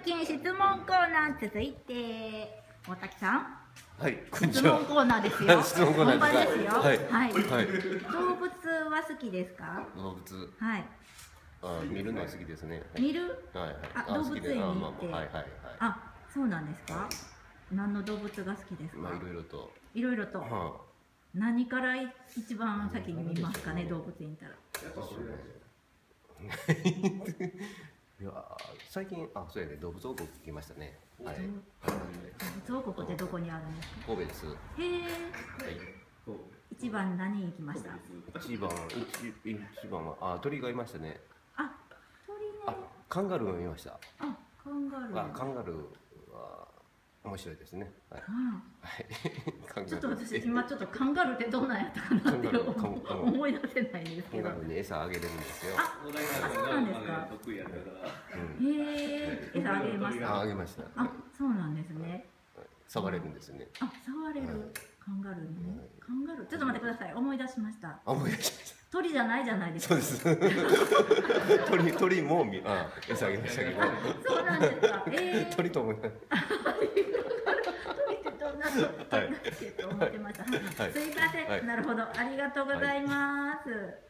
金質問コーナー続いて大滝さん。はい、こんに質ちは。問コーナーですよ。質問コーナー本番ですよ。はい。はい。はい。動物は好きですか？動物。はい。見るのは好きですね。見る？はいはい。あ、動物園に行って。はいはいはい。あ、そうなんですか？何の動物が好きですか？まあいろいろと。いろいろと。何から一番先に見ますかね、動物園行ったら。いや最近そうやね、動物王国来ましたね。はい。動物王国ってどこにあるんですか？神戸です。へえ。一番何行きました？一番は鳥がいましたね。あ、鳥ね。カンガルーを見ました。あ、カンガルー。カンガルーは面白いですね。はい。ちょっと私今ちょっとカンガルーってどんなんやったかなって思い出せないんですけど。カンガルーに餌あげれるんですよ。そうなんですか。へえ、餌あげました。あげました。あ、そうなんですね。触れるんですね。あ、触れる。カンガルーね。カンガルー。ちょっと待ってください。思い出しました。思い出しました。鳥じゃないじゃないですか。そうです。鳥も餌あげましたけど。そうなんですか。鳥と思います。思ってました。すいません。なるほど。ありがとうございます。